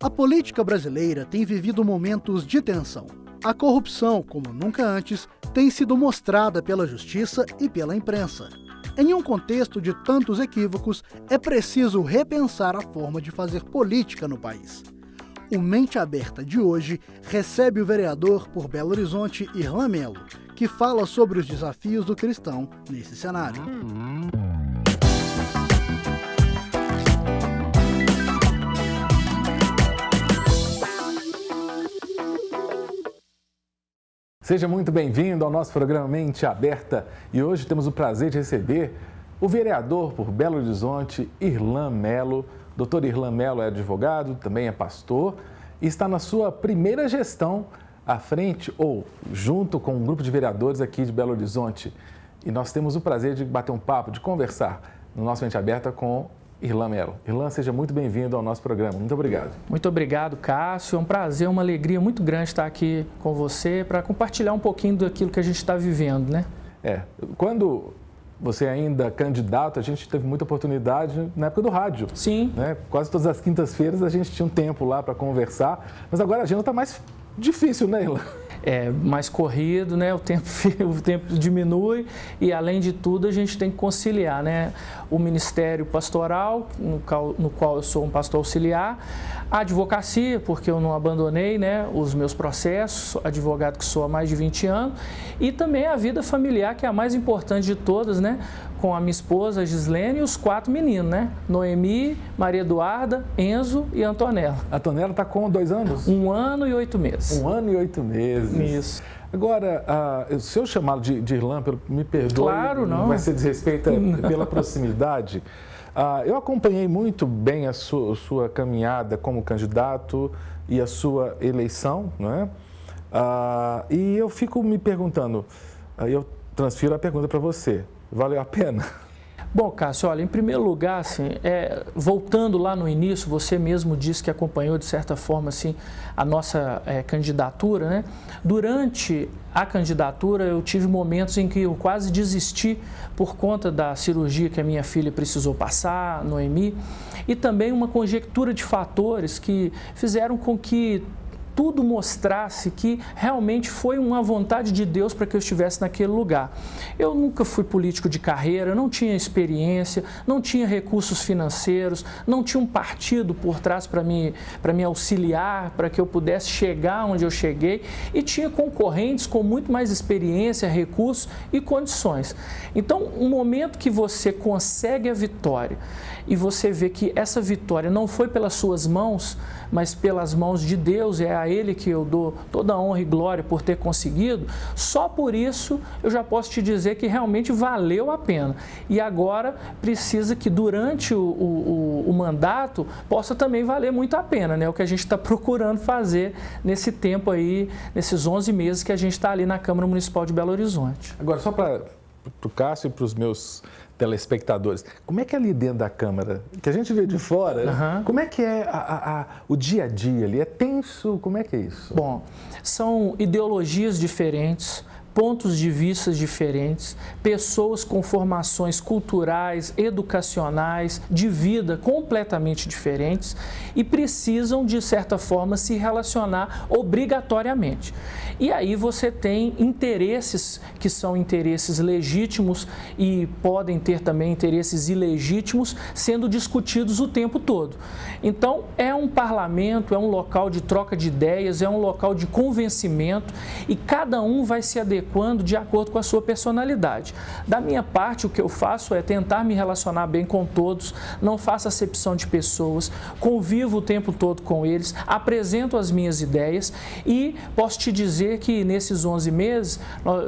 A política brasileira tem vivido momentos de tensão. A corrupção, como nunca antes, tem sido mostrada pela justiça e pela imprensa. Em um contexto de tantos equívocos, é preciso repensar a forma de fazer política no país. O Mente Aberta de hoje recebe o vereador por Belo Horizonte, Irlan Mello, que fala sobre os desafios do cristão nesse cenário. Seja muito bem-vindo ao nosso programa Mente Aberta e hoje temos o prazer de receber o vereador por Belo Horizonte, Irlan Mello. Dr. Irlan Mello é advogado, também é pastor e está na sua primeira gestão à frente ou junto com um grupo de vereadores aqui de Belo Horizonte. E nós temos o prazer de bater um papo, de conversar no nosso Mente Aberta com Irlan Mello. Irlan, seja muito bem-vindo ao nosso programa. Muito obrigado. Muito obrigado, Cássio. É um prazer, uma alegria muito grande estar aqui com você para compartilhar um pouquinho daquilo que a gente está vivendo, né? Quando você ainda candidato, a gente teve muita oportunidade na época do rádio. Sim. Né? Quase todas as quintas-feiras a gente tinha um tempo lá para conversar, mas agora a agenda está mais difícil, né, Irlan? É mais corrido, né? O tempo diminui e, além de tudo, a gente tem que conciliar, né? O ministério pastoral, no qual eu sou um pastor auxiliar, a advocacia, porque eu não abandonei, né, os meus processos, advogado que sou há mais de 20 anos, e também a vida familiar, que é a mais importante de todas, né? Com a minha esposa, Gislene, e os 4 meninos, né? Noemi, Maria Eduarda, Enzo e Antonella. A Antonella está com 2 anos? 1 ano e 8 meses. 1 ano e 8 meses. Isso. Agora, se eu chamá-lo de Irlan, me perdoe, claro, não vai ser desrespeito pela proximidade. Eu acompanhei muito bem a sua caminhada como candidato e a sua eleição, né? E eu fico me perguntando, eu transfiro a pergunta para você, valeu a pena? Bom, Cássio, olha, em primeiro lugar, assim, voltando lá no início, você mesmo disse que acompanhou, de certa forma, assim, a nossa candidatura, né? Durante a candidatura, eu tive momentos em que eu quase desisti por conta da cirurgia que a minha filha precisou passar, Noemi, e também uma conjectura de fatores que fizeram com que tudo mostrasse que realmente foi uma vontade de Deus para que eu estivesse naquele lugar. Eu nunca fui político de carreira, não tinha experiência, não tinha recursos financeiros, não tinha um partido por trás para me auxiliar, para que eu pudesse chegar onde eu cheguei, e tinha concorrentes com muito mais experiência, recursos e condições. Então, um momento que você consegue a vitória e você vê que essa vitória não foi pelas suas mãos, mas pelas mãos de Deus, é a Ele que eu dou toda a honra e glória por ter conseguido, só por isso eu já posso te dizer que realmente valeu a pena. E agora precisa que durante o mandato possa também valer muito a pena, né? O que a gente está procurando fazer nesse tempo aí, nesses 11 meses que a gente está ali na Câmara Municipal de Belo Horizonte. Agora, só para o Cássio e para os meus telespectadores, como é que é ali dentro da Câmara? Que a gente vê de fora, como é que é o dia a dia ali? É tenso? Como é que é isso? Bom, são ideologias diferentes, pontos de vista diferentes, pessoas com formações culturais, educacionais, de vida completamente diferentes e precisam, de certa forma, se relacionar obrigatoriamente. E aí você tem interesses que são interesses legítimos e podem ter também interesses ilegítimos sendo discutidos o tempo todo. Então, é um parlamento, é um local de troca de ideias, é um local de convencimento e cada um vai se adequando de acordo com a sua personalidade. Da minha parte, o que eu faço é tentar me relacionar bem com todos, não faço acepção de pessoas, convivo o tempo todo com eles, apresento as minhas ideias e posso te dizer que nesses 11 meses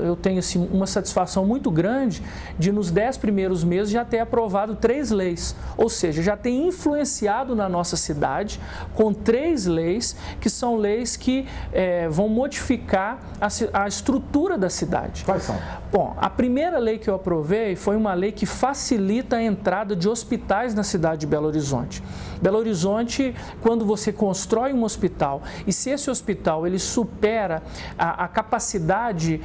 eu tenho assim, uma satisfação muito grande de nos 10 primeiros meses já ter aprovado 3 leis, ou seja, já ter influenciado na nossa cidade com 3 leis que são leis que vão modificar a estrutura da cidade. Quais são? Bom, a primeira lei que eu aprovei foi uma lei que facilita a entrada de hospitais na cidade de Belo Horizonte. Belo Horizonte, quando você constrói um hospital e se esse hospital ele supera a capacidade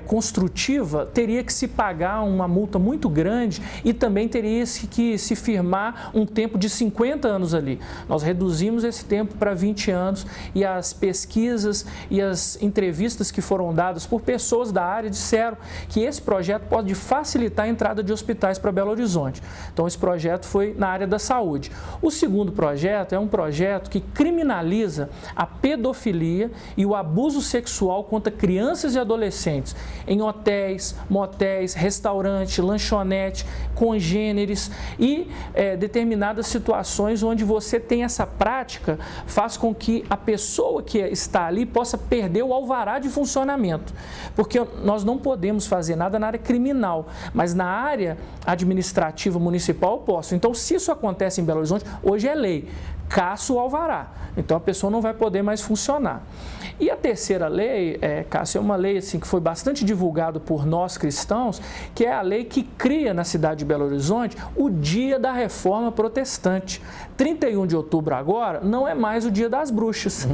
construtiva, teria que se pagar uma multa muito grande e também teria que se firmar um tempo de 50 anos ali. Nós reduzimos esse tempo para 20 anos e as pesquisas e as entrevistas que foram dadas por pessoas da área disseram que esse projeto pode facilitar a entrada de hospitais para Belo Horizonte. Então, esse projeto foi na área da saúde. O segundo projeto é um projeto que criminaliza a pedofilia e o abuso sexual contra crianças e adolescentes em hotéis, motéis, restaurantes, lanchonete, congêneres e determinadas situações onde você tem essa prática, faz com que a pessoa que está ali possa perder o alvará de funcionamento. Porque nós não podemos fazer nada na área criminal, mas na área administrativa municipal eu posso. Então, se isso acontece em Belo Horizonte, hoje é lei, caça o alvará. Então, a pessoa não vai poder mais funcionar. E a terceira lei, Cássio, é uma lei assim, que foi bastante divulgada por nós cristãos, que é a lei que cria na cidade de Belo Horizonte o Dia da Reforma Protestante. 31 de outubro agora não é mais o Dia das Bruxas.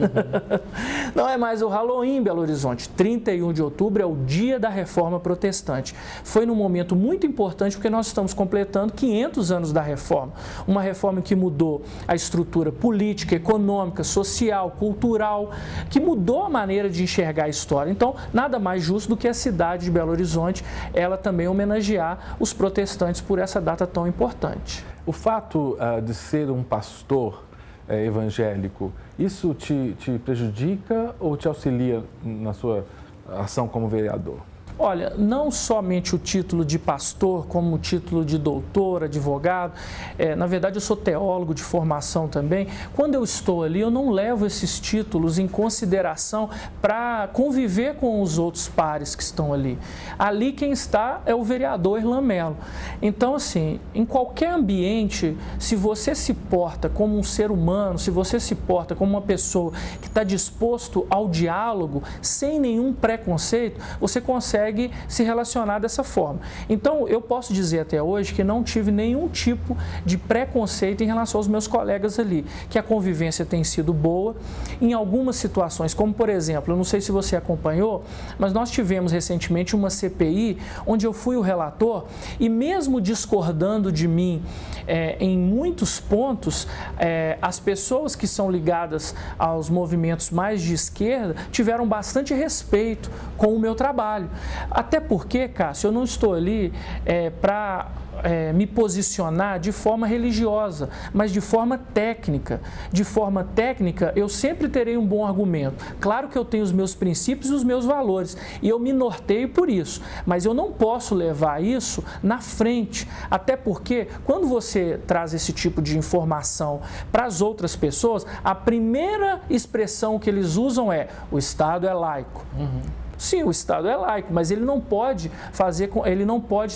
Não é mais o Halloween em Belo Horizonte. 31 de outubro é o Dia da Reforma Protestante. Foi num momento muito importante porque nós estamos completando 500 anos da reforma. Uma reforma que mudou a estrutura política, econômica, social, cultural, que mudou a maneira de enxergar a história. Então, nada mais justo do que a cidade de Belo Horizonte, ela também homenagear os protestantes por essa data tão importante. O fato de ser um pastor evangélico, isso te prejudica ou te auxilia na sua ação como vereador? Olha, não somente o título de pastor, como o título de doutor, advogado, na verdade eu sou teólogo de formação também. Quando eu estou ali, eu não levo esses títulos em consideração para conviver com os outros pares que estão ali. Ali quem está é o vereador Irlan Mello. Então, assim, em qualquer ambiente, se você se porta como um ser humano, se você se porta como uma pessoa que está disposto ao diálogo, sem nenhum preconceito, você consegue se relacionar dessa forma. Então, eu posso dizer até hoje que não tive nenhum tipo de preconceito em relação aos meus colegas ali, que a convivência tem sido boa. Em algumas situações, como por exemplo, eu não sei se você acompanhou, mas nós tivemos recentemente uma CPI onde eu fui o relator e mesmo discordando de mim em muitos pontos, as pessoas que são ligadas aos movimentos mais de esquerda tiveram bastante respeito com o meu trabalho. Até porque, Cássio, eu não estou ali para me posicionar de forma religiosa, mas de forma técnica. De forma técnica, eu sempre terei um bom argumento. Claro que eu tenho os meus princípios e os meus valores, e eu me norteio por isso, mas eu não posso levar isso na frente, até porque quando você traz esse tipo de informação para as outras pessoas, a primeira expressão que eles usam é: o Estado é laico. Sim, o Estado é laico, mas ele não pode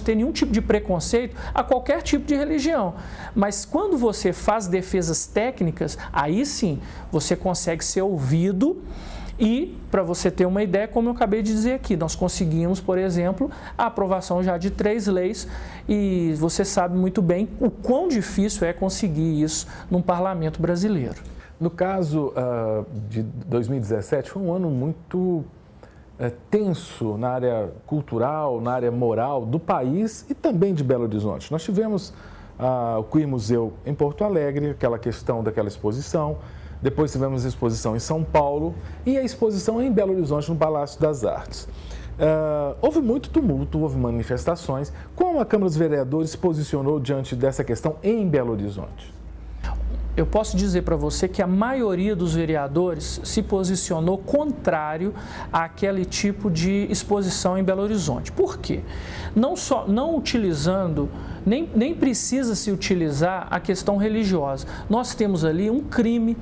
ter nenhum tipo de preconceito a qualquer tipo de religião. Mas quando você faz defesas técnicas, aí sim você consegue ser ouvido. E, para você ter uma ideia, como eu acabei de dizer aqui, nós conseguimos, por exemplo, a aprovação já de 3 leis e você sabe muito bem o quão difícil é conseguir isso num parlamento brasileiro. No caso de 2017, foi um ano muito tenso na área cultural, na área moral do país e também de Belo Horizonte. Nós tivemos o Queer Museu em Porto Alegre, aquela questão daquela exposição. Depois tivemos a exposição em São Paulo e a exposição em Belo Horizonte, no Palácio das Artes. Houve muito tumulto, houve manifestações. Como a Câmara dos Vereadores se posicionou diante dessa questão em Belo Horizonte? Eu posso dizer para você que a maioria dos vereadores se posicionou contrário àquele tipo de exposição em Belo Horizonte. Por quê? Não utilizando, nem precisa se utilizar a questão religiosa. Nós temos ali um crime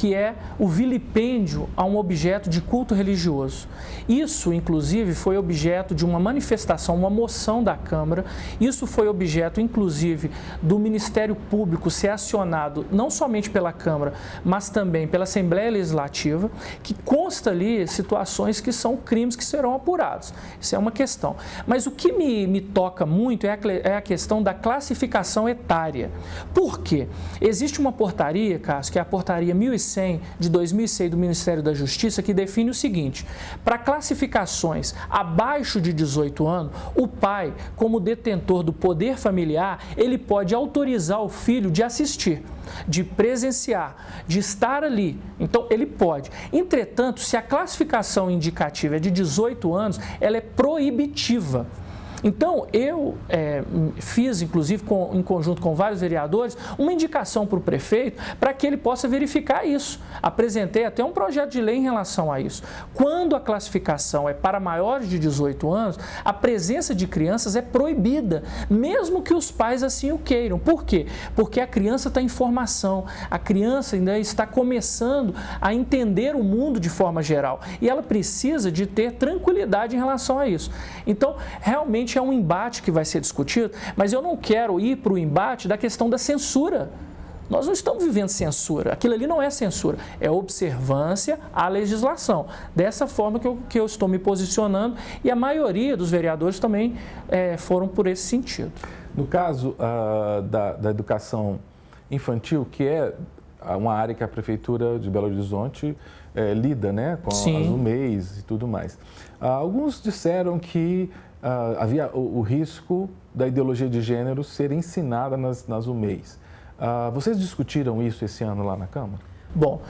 que é o vilipêndio a um objeto de culto religioso. Isso, inclusive, foi objeto de uma manifestação, uma moção da Câmara. Isso foi objeto, inclusive, do Ministério Público ser acionado não somente pela Câmara, mas também pela Assembleia Legislativa, que consta ali situações que são crimes que serão apurados. Isso é uma questão. Mas o que me toca muito é a questão da classificação etária. Por quê? Existe uma portaria, Cássio, que é a portaria 1100 de 2006 do Ministério da Justiça, que define o seguinte: para classificações abaixo de 18 anos, o pai, como detentor do poder familiar, ele pode autorizar o filho de assistir, de presenciar, de estar ali. Então, ele pode. Entretanto, se a classificação indicativa é de 18 anos, ela é proibitiva. Então, eu fiz, inclusive, em conjunto com vários vereadores, uma indicação para o prefeito para que ele possa verificar isso. Apresentei até um projeto de lei em relação a isso. Quando a classificação é para maiores de 18 anos, a presença de crianças é proibida, mesmo que os pais assim o queiram. Por quê? Porque a criança está em formação, a criança ainda está começando a entender o mundo de forma geral e ela precisa de ter tranquilidade em relação a isso. Então, realmente, é um embate que vai ser discutido, mas eu não quero ir para o embate da questão da censura. Nós não estamos vivendo censura, aquilo ali não é censura, é observância à legislação. Dessa forma que eu estou me posicionando e a maioria dos vereadores também foram por esse sentido. No caso da educação infantil, que é uma área que a Prefeitura de Belo Horizonte lida, né, com as UMEIs e tudo mais. Alguns disseram que havia o risco da ideologia de gênero ser ensinada nas UMEIs. Vocês discutiram isso esse ano lá na Câmara? Bom,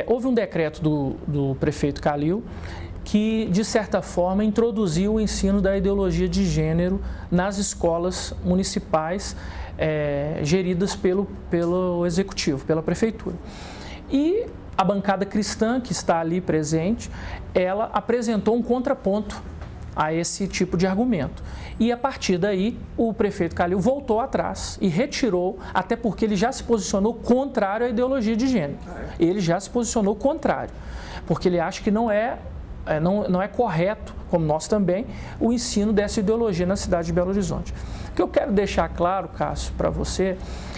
houve um decreto do prefeito Calil que, de certa forma, introduziu o ensino da ideologia de gênero nas escolas municipais geridas pelo Executivo, pela Prefeitura. E a bancada cristã, que está ali presente, ela apresentou um contraponto a esse tipo de argumento. E a partir daí, o prefeito Calil voltou atrás e retirou, até porque ele já se posicionou contrário à ideologia de gênero. Ele já se posicionou contrário, porque ele acha que não é correto, como nós também, o ensino dessa ideologia na cidade de Belo Horizonte. O que eu quero deixar claro, Cássio, para você,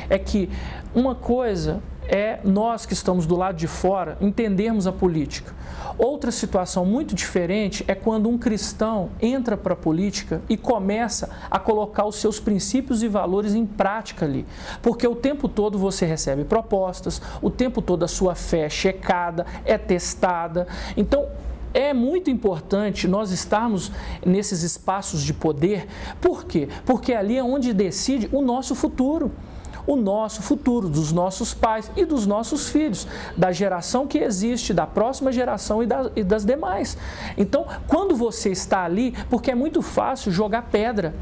é que uma coisa é nós que estamos do lado de fora entendermos a política. Outra situação muito diferente é quando um cristão entra para a política e começa a colocar os seus princípios e valores em prática ali. Porque o tempo todo você recebe propostas, o tempo todo a sua fé é checada, é testada. Então, é muito importante nós estarmos nesses espaços de poder. Por quê? Porque ali é onde decide o nosso futuro. O nosso futuro, dos nossos pais e dos nossos filhos, da geração que existe, da próxima geração e das demais. Então, quando você está ali, porque é muito fácil jogar pedra,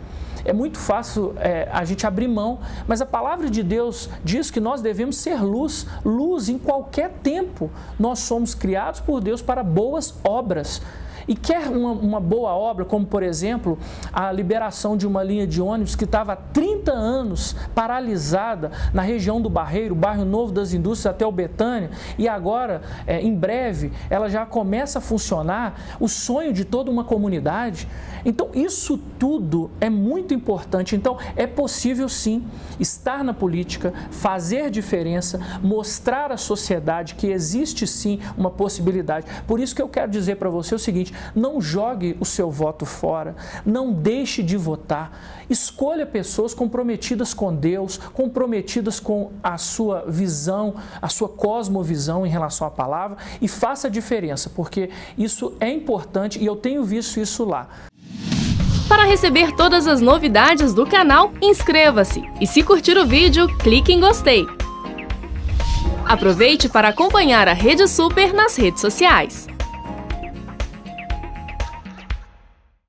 é muito fácil a gente abrir mão, mas a palavra de Deus diz que nós devemos ser luz, luz em qualquer tempo. Nós somos criados por Deus para boas obras. E quer uma boa obra, como, por exemplo, a liberação de uma linha de ônibus que estava há 30 anos paralisada na região do Barreiro, bairro Novo das Indústrias até o Betânia, e agora, em breve, ela já começa a funcionar, o sonho de toda uma comunidade. Então, isso tudo é muito importante. Então, é possível, sim, estar na política, fazer diferença, mostrar à sociedade que existe, sim, uma possibilidade. Por isso que eu quero dizer para você o seguinte: não jogue o seu voto fora, não deixe de votar, escolha pessoas comprometidas com Deus, comprometidas com a sua visão, a sua cosmovisão em relação à palavra e faça a diferença, porque isso é importante e eu tenho visto isso lá. Para receber todas as novidades do canal, inscreva-se e se curtir o vídeo, clique em gostei. Aproveite para acompanhar a Rede Super nas redes sociais.